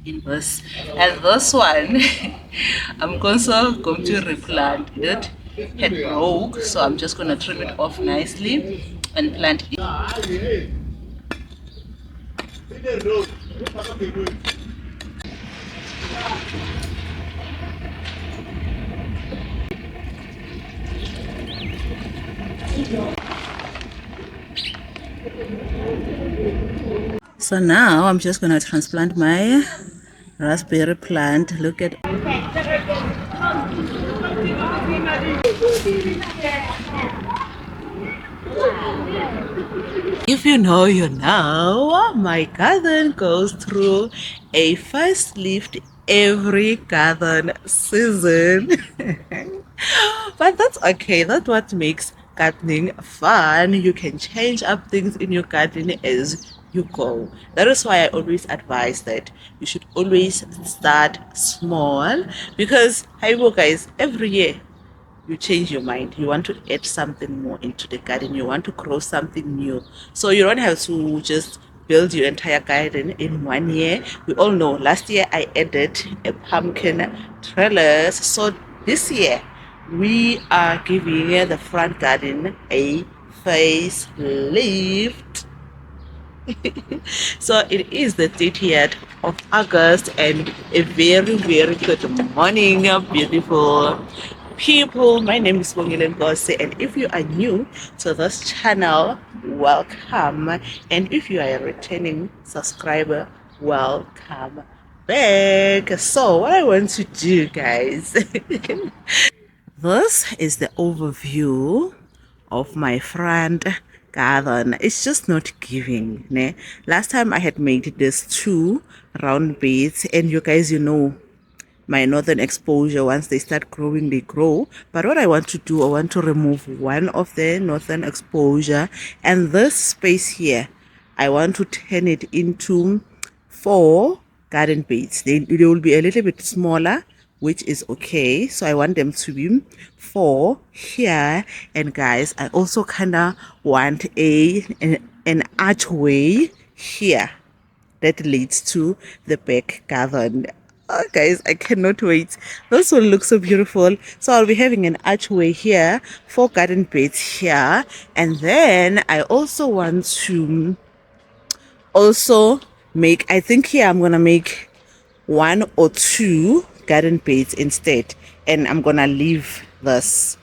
in this. And this one, I'm also going to replant it. It broke, so I'm just going to trim it off nicely and plant it. So now I'm just going to transplant my raspberry plant. Look at. If you know, you know. My garden goes through a facelift every garden season. But that's okay. That's what makes gardening fun. You can change up things in your garden as you go. That is why I always advise that you should always start small, because hey, well, guys, every year you change your mind. You want to add something more into the garden. You want to grow something new. So you don't have to just build your entire garden in 1 year. We all know last year I added a pumpkin trellis. So this year we are giving the front garden a facelift. So it is the 30th of August, and a very, very good morning, beautiful people. My name is Bongile Ngose, and if you are new to this channel, welcome. And if you are a returning subscriber, welcome back. So what I want to do, guys, this is the overview of my front garden. It's just not giving, ne? Last time I had made this 2 round beds, and you guys, you know, my northern exposure, once they start growing, they grow. But what I want to do, I want to remove one of the northern exposure, and this space here, I want to turn it into 4 garden beds. They will be a little bit smaller, which is okay. So I want them to be 4 here. And guys, I also kind of want an archway here that leads to the back garden. Oh, guys, I cannot wait. This will look so beautiful. So I'll be having an archway here, 4 garden beds here, and then I also want to make, I think here I'm gonna make 1 or 2 garden beds instead, and I'm gonna leave this.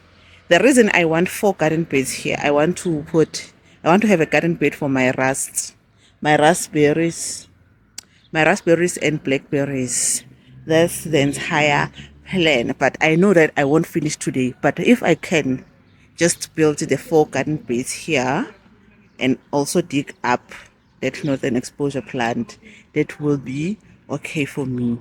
The reason I want 4 garden beds here, I want to have a garden bed for my raspberries, and blackberries. That's the entire plan. But I know that I won't finish today. But if I can just build the 4 garden beds here and also dig up that northern exposure plant, that will be okay for me.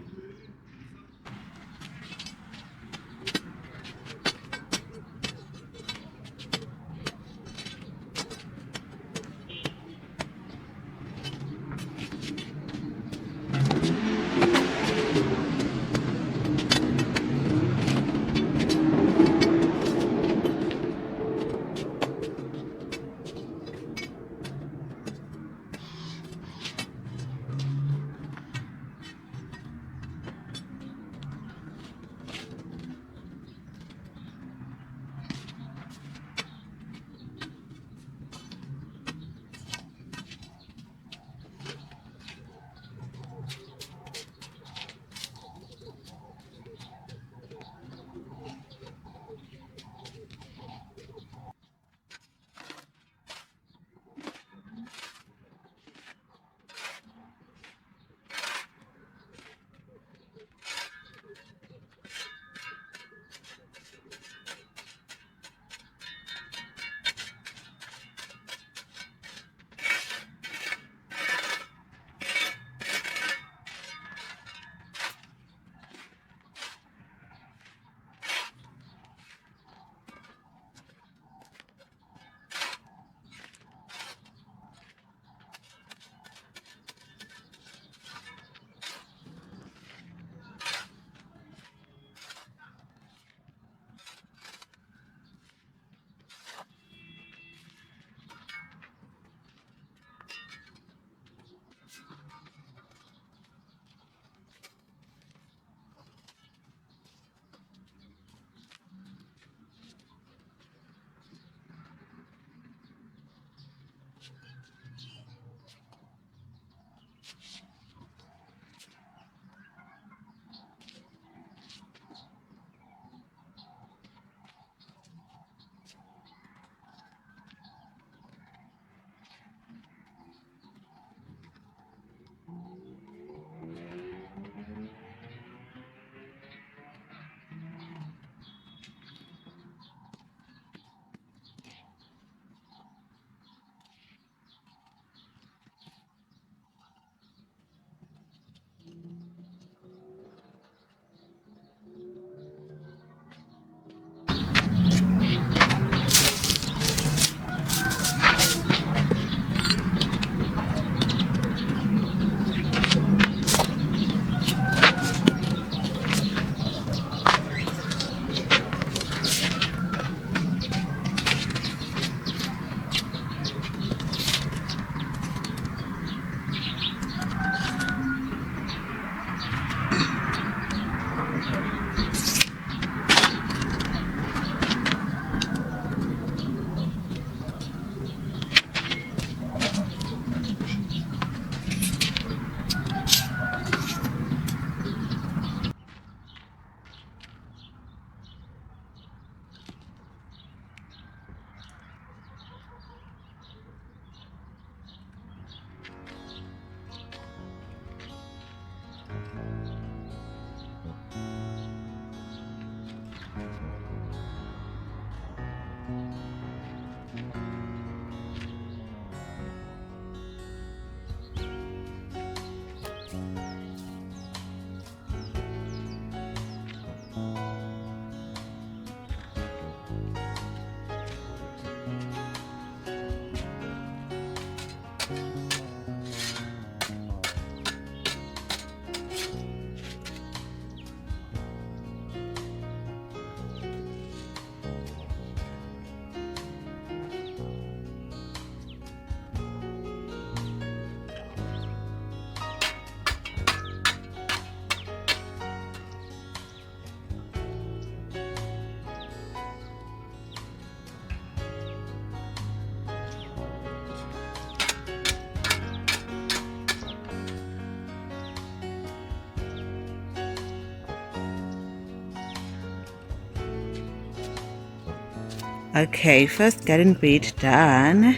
Okay, first garden bed done.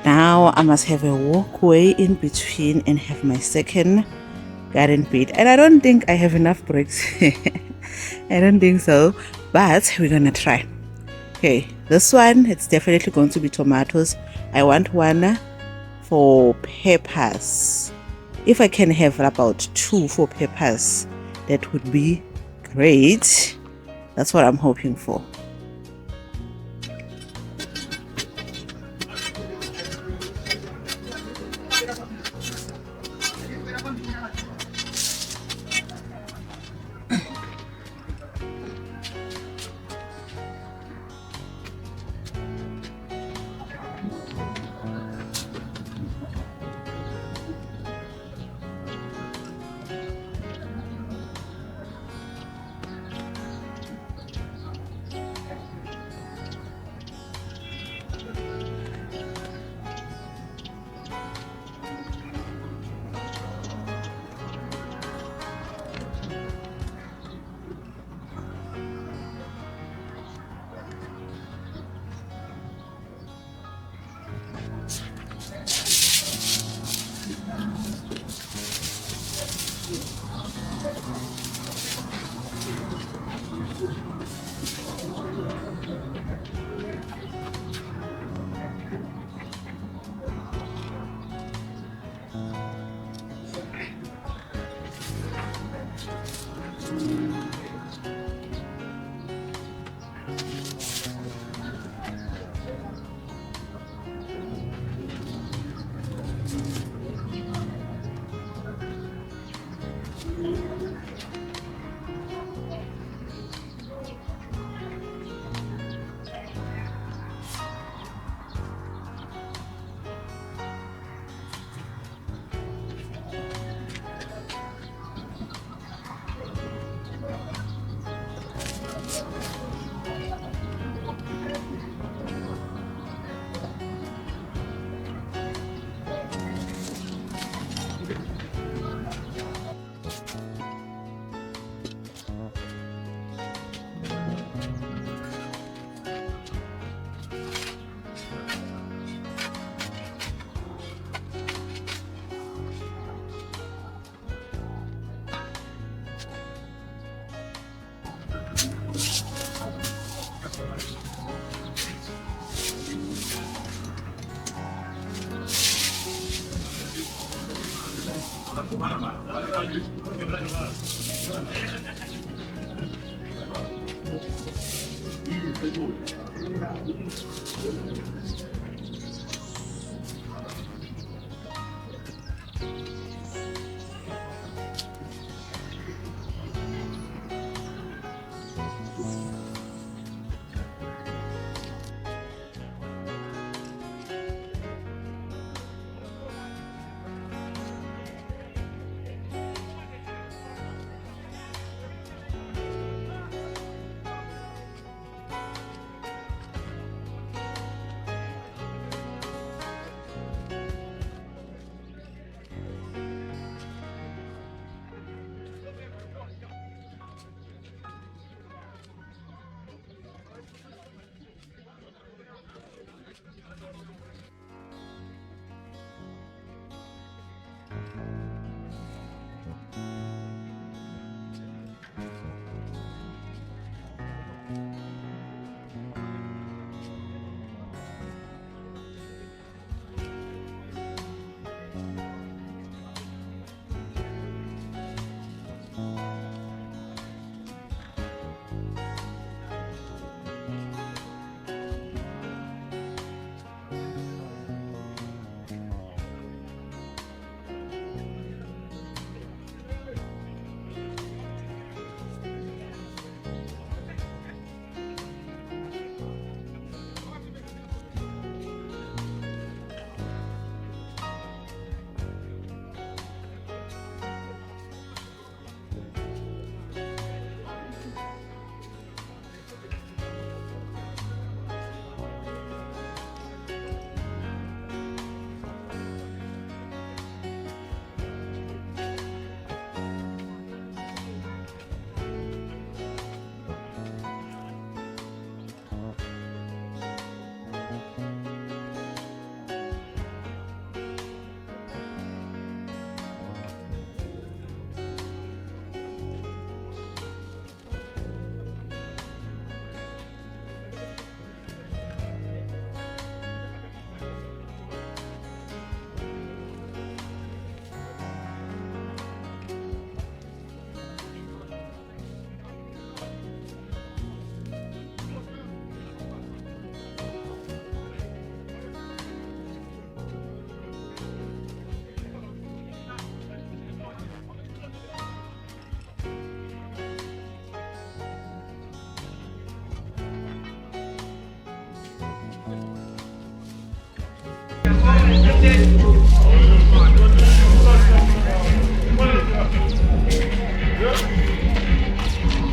Now I must have a walkway in between and have my second garden bed. And I don't think I have enough bricks. I don't think so, but we're gonna try. Okay, this one, it's definitely going to be tomatoes. I want one for peppers. If I can have about 2 for peppers, that would be great. That's what I'm hoping for.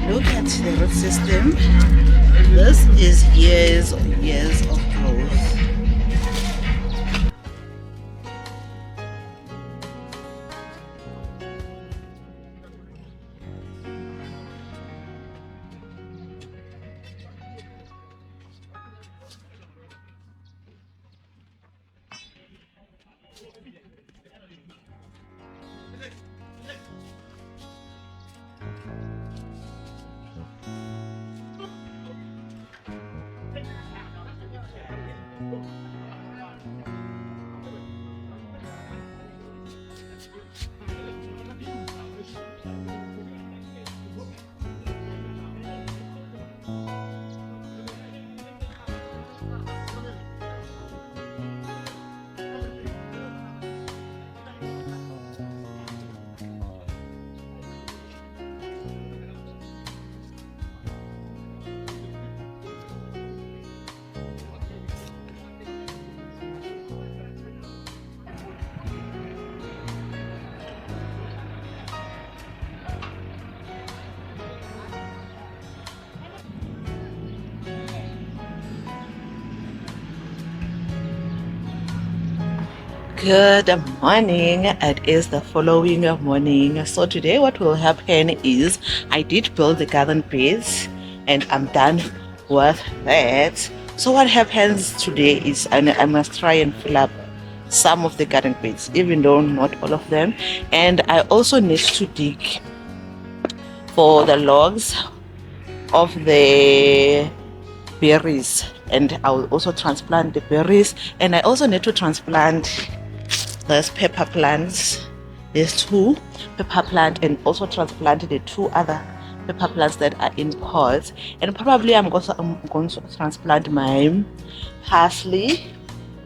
Look at the root system. This is years of growth. Good morning. It is the following morning. So today what will happen is I did build the garden beds and I'm done with that. So what happens today is I must try and fill up some of the garden beds, even though not all of them. And I also need to dig for the logs of the berries, and I will also transplant the berries, and I also need to transplant there's pepper plants. There's 2 pepper plants, and also transplant the 2 other pepper plants that are in pots. And probably I'm going to transplant my parsley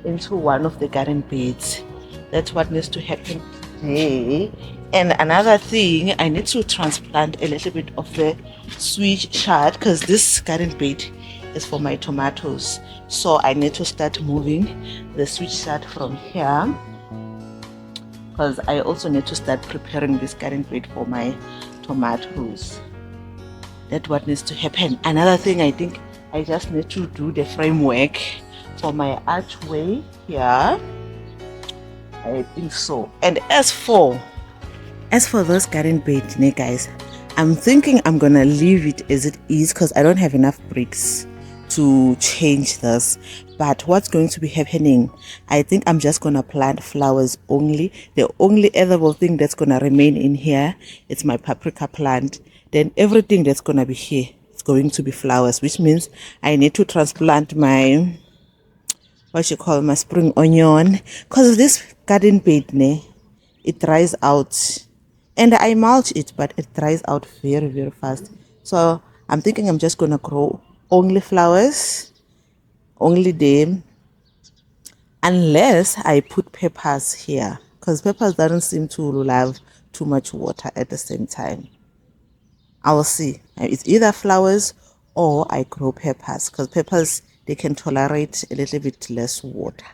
into one of the garden beds. That's what needs to happen today. And another thing, I need to transplant a little bit of the sweet chard because this garden bed is for my tomatoes. So I need to start moving the sweet chard from here, because I also need to start preparing this garden bed for my tomatoes. That's what needs to happen. Another thing, I think I just need to do the framework for my archway here. I think so. And as for this garden bed, guys, I'm thinking I'm gonna leave it as it is because I don't have enough bricks to change this. But what's going to be happening, I think I'm just gonna plant flowers only. The only edible thing that's gonna remain in here is my paprika plant. Then everything that's gonna be here is going to be flowers, which means I need to transplant my my spring onion, because this garden bed it dries out, and I mulch it, but it dries out very fast. So I'm thinking I'm just gonna grow only flowers, only them, unless I put peppers here, because peppers doesn't seem to love too much water at the same time. I will see. It's either flowers or I grow peppers, because peppers, they can tolerate a little bit less water.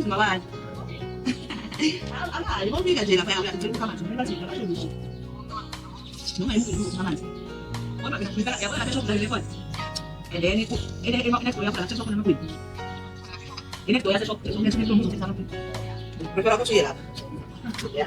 Malan. Ala, mo biga jela pa ya jela kama tumela jela pa yushi. No mai mu kama nasi. Ona bisa ya bana kesho kudai lekon. Ele ko ya para kesho kuna mkwiti. Ini ko ya kesho kesho mu sana. Prepara ko jela. Ya.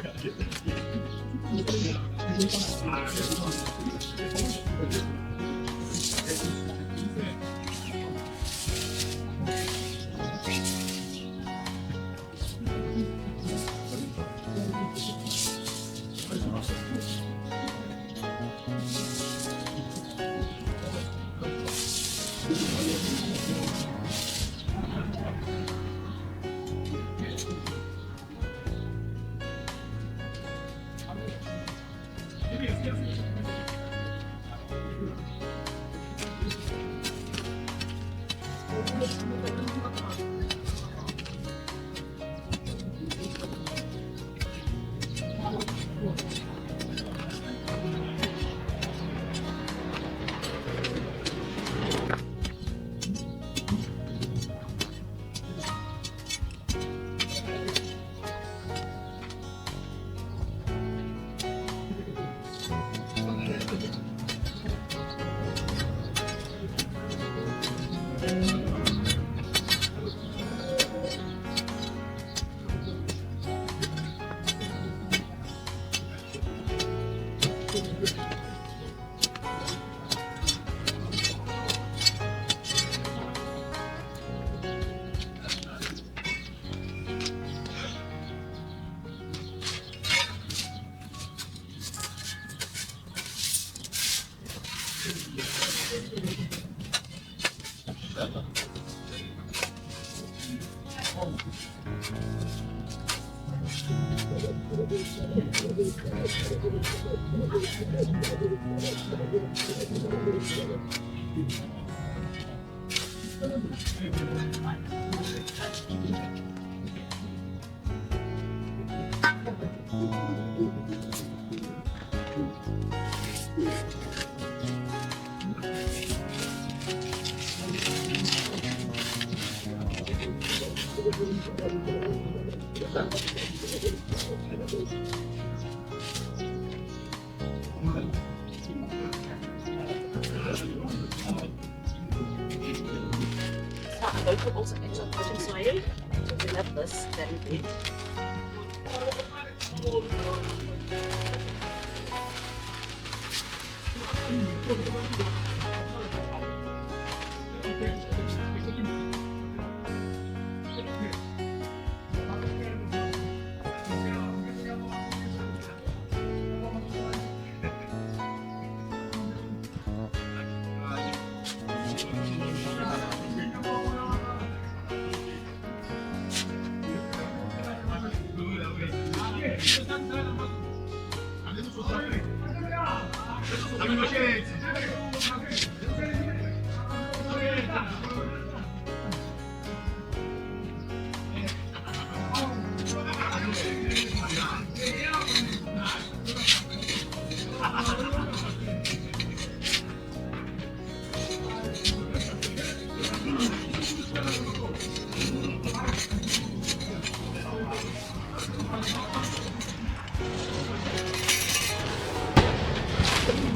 I'm going to put also extra potting soil to fill up this very bit.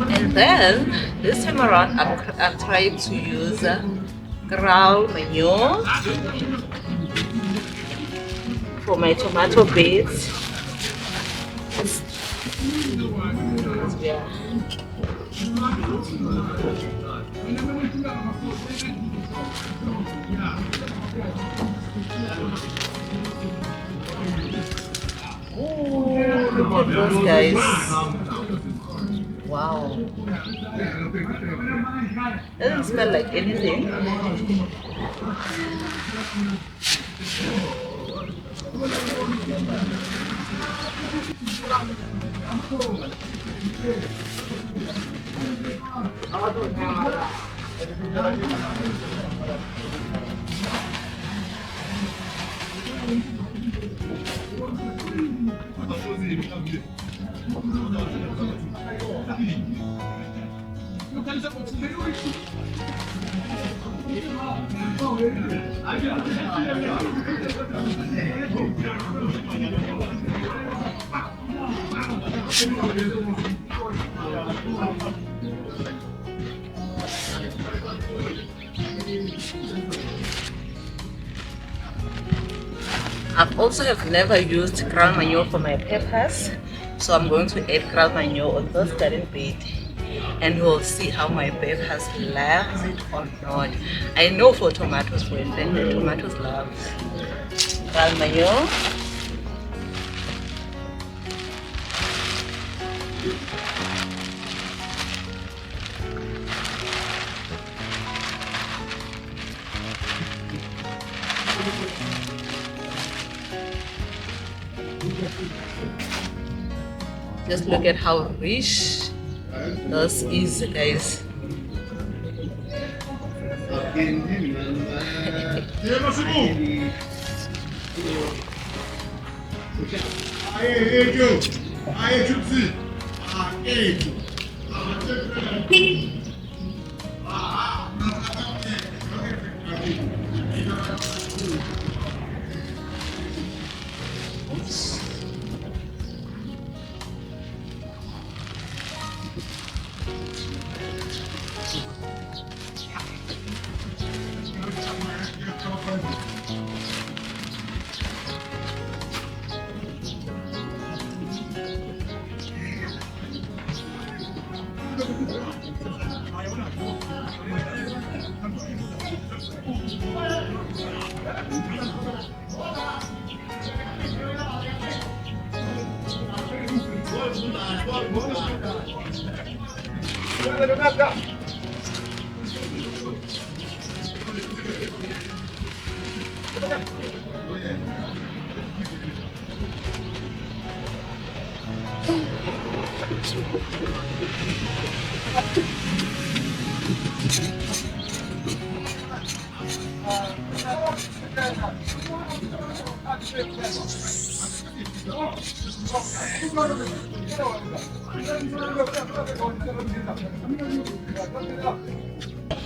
And then this time around, I'm trying to use ground manure for my tomato beds. Yeah. Oh, look at those guys. Wow. Doesn't smell like anything. I've also have never used ground manure for my peppers, so I'm going to add ground manure on this garden bed, and we'll see how my peppers loves it or not. I know for tomatoes, for instance, the tomatoes love ground manure. Just look at how rich this is, guys.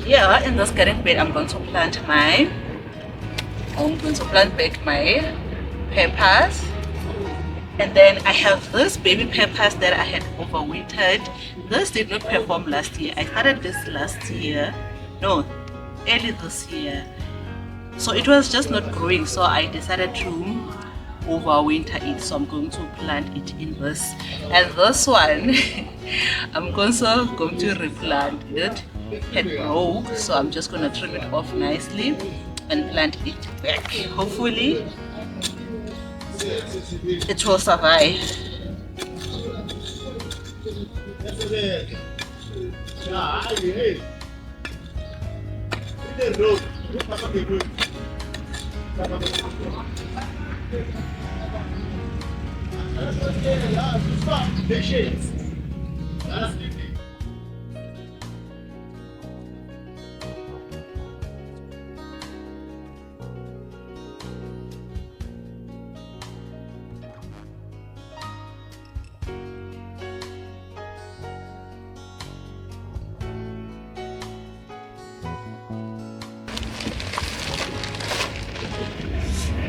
Yeah, in this garden bed, I'm going to plant back my peppers. And then I have this baby peppers that I had overwintered. This did not perform last year. I started this last year. No, early this year. So it was just not growing. So I decided to overwinter it. So I'm going to plant it in this. And this one, I'm also going to replant it. It broke. So I'm just going to trim it off nicely and plant it back. Hopefully it will survive.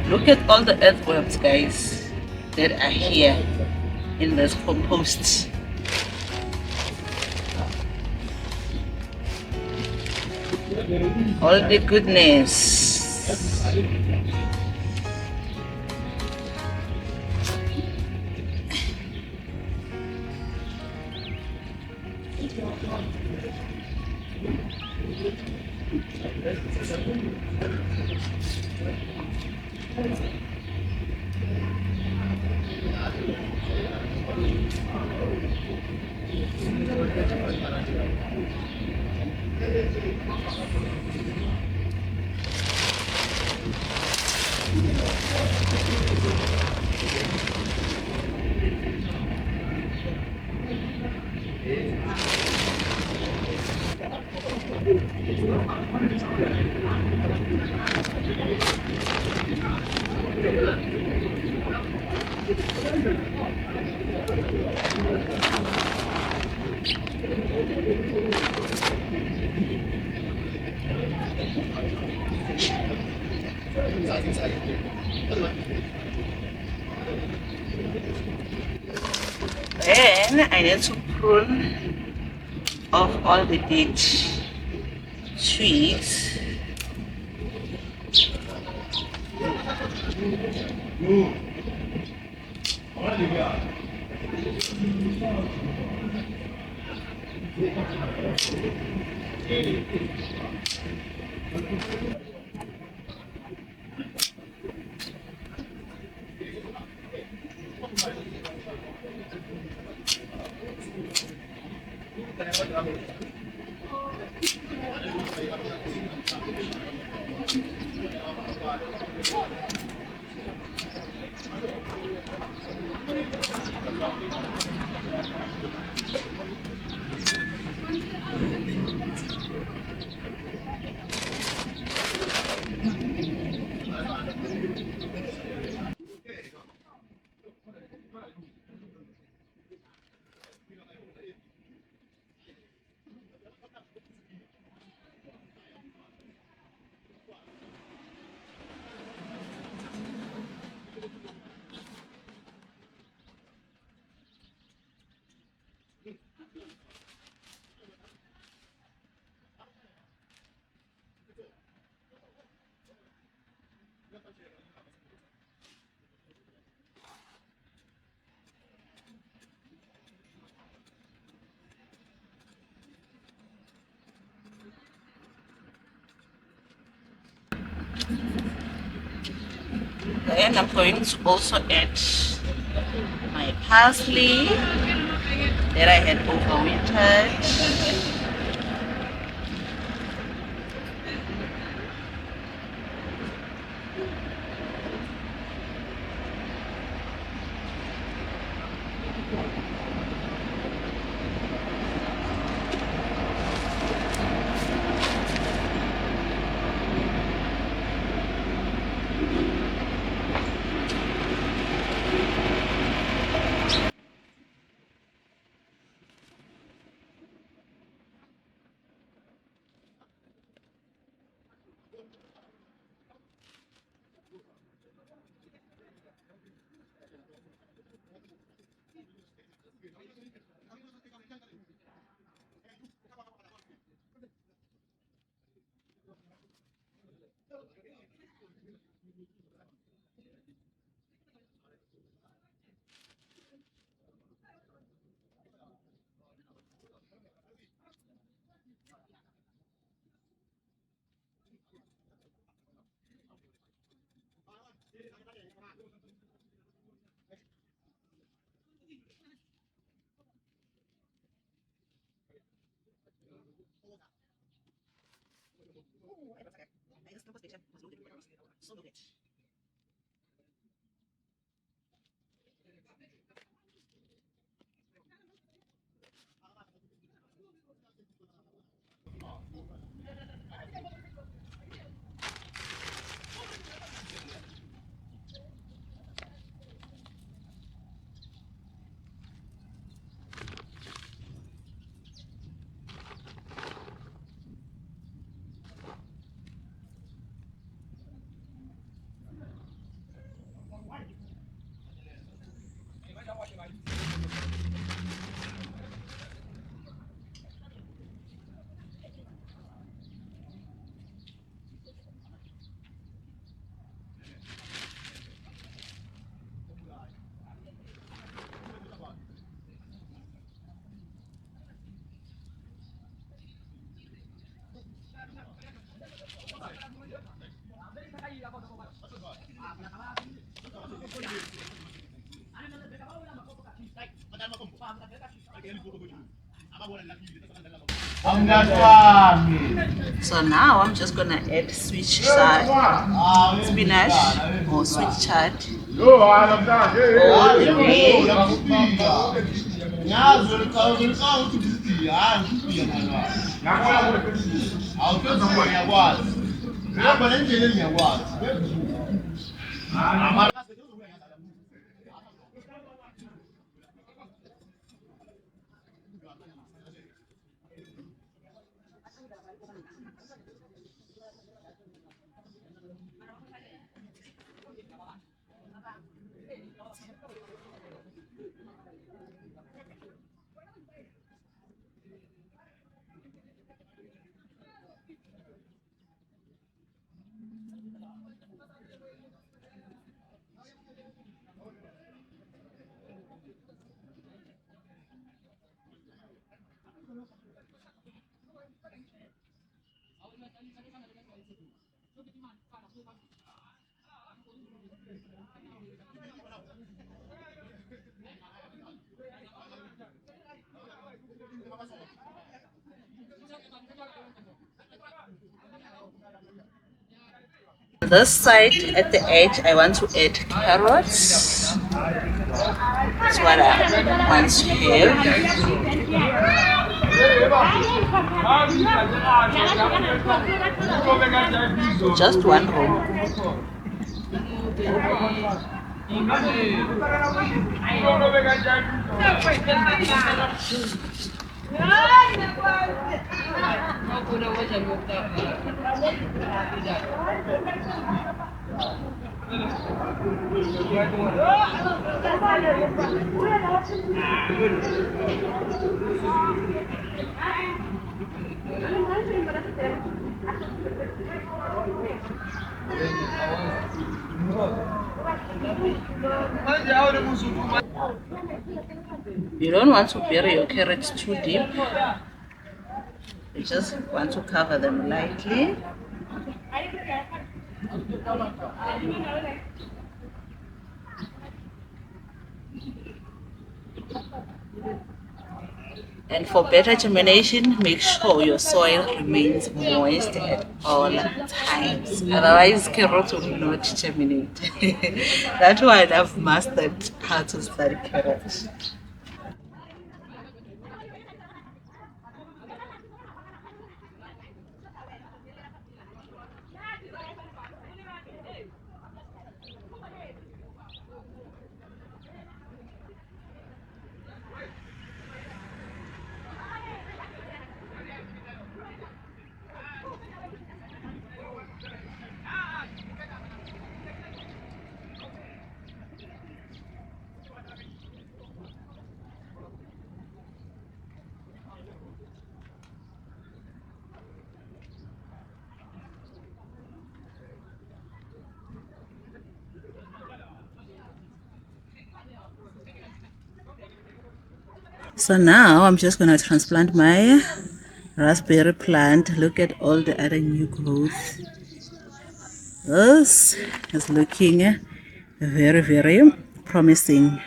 Look at all the earthworms, guys, that are here in this compost. All the goodness. Then I need to prune off all the dead twigs. Then I'm going to also add my parsley that I had overwintered. So now I'm just gonna add switch chard, spinach or switch chard all the way. This side at the edge, I want to add carrots. That's what I want to have. Just one row. You don't want to bury your carrots too deep. You just want to cover them lightly. And for better germination, make sure your soil remains moist at all times. Otherwise, carrots will not germinate. That's why I've mastered how to study carrots. So now I'm just gonna transplant my raspberry plant. Look at all the other new growth. This is looking very, very promising.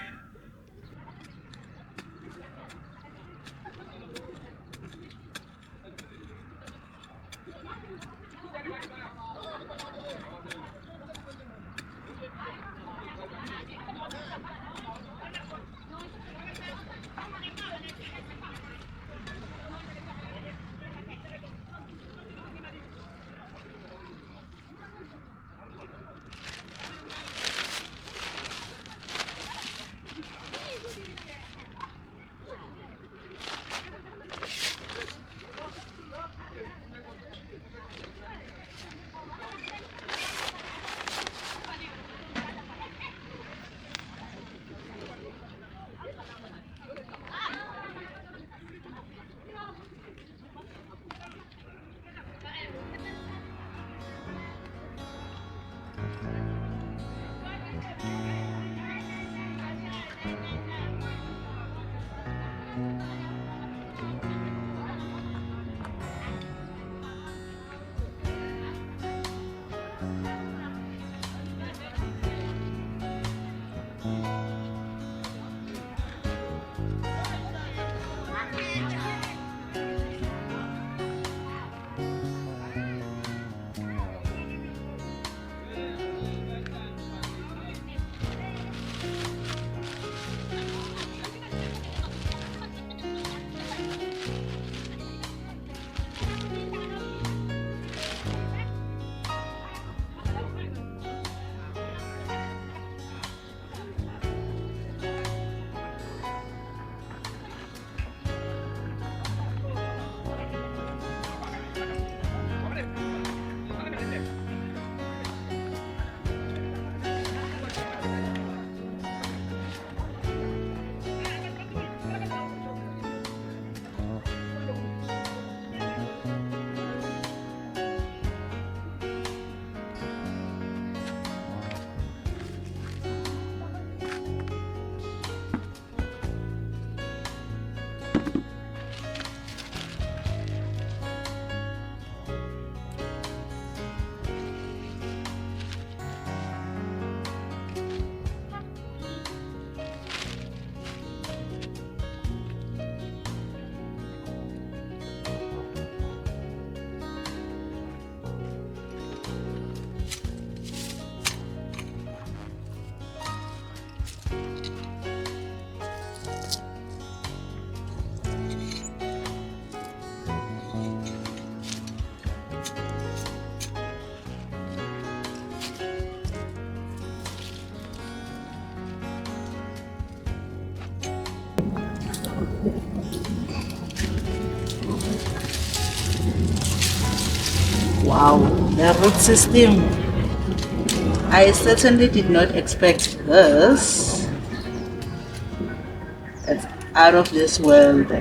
Wow, the root system. I certainly did not expect this. It's out of this world.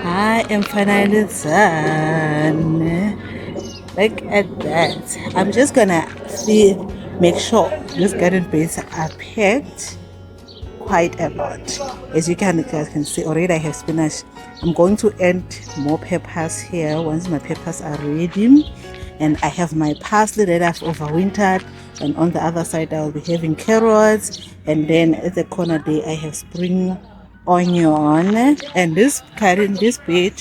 I am finally done. Look at that. I'm just gonna see, make sure these garden beds are packed quite a lot. As you guys can see, already I have spinach. I'm going to add more peppers here once my peppers are ready. And I have my parsley that I've overwintered, and on the other side I'll be having carrots, and then at the corner there I have spring onion. And this current, this bed,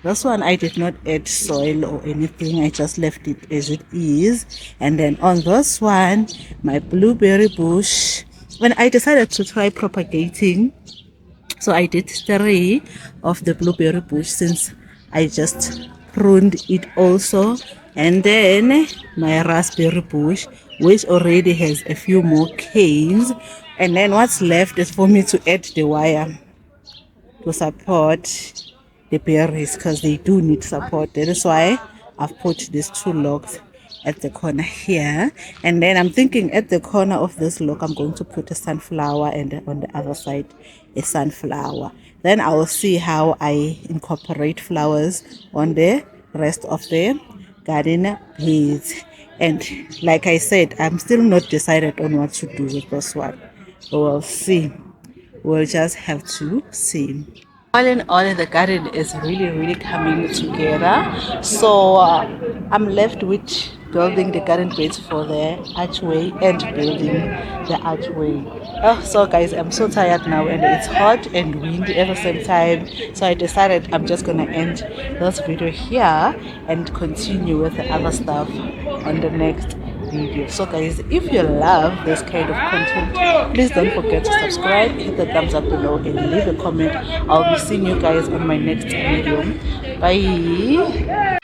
this one I did not add soil or anything, I just left it as it is. And then on this one, my blueberry bush, when I decided to try propagating, so I did 3 of the blueberry bush since I just pruned it also. And then my raspberry bush, which already has a few more canes. And then what's left is for me to add the wire to support the berries, because they do need support. That is why I've put these 2 logs at the corner here. And then I'm thinking at the corner of this log I'm going to put a sunflower, and on the other side a sunflower. Then I will see how I incorporate flowers on the rest of the garden beds. And like I said, I'm still not decided on what to do with this one. We'll see. We'll just have to see. All in all, the garden is really coming together. So I'm left with building the garden beds for the archway and building the archway. Oh, so guys, I'm so tired now, and it's hot and windy at the same time. So I decided I'm just gonna end this video here and continue with the other stuff on the next video. So guys, if you love this kind of content, please don't forget to subscribe, hit the thumbs up below, and leave a comment. I'll be seeing you guys on my next video. Bye.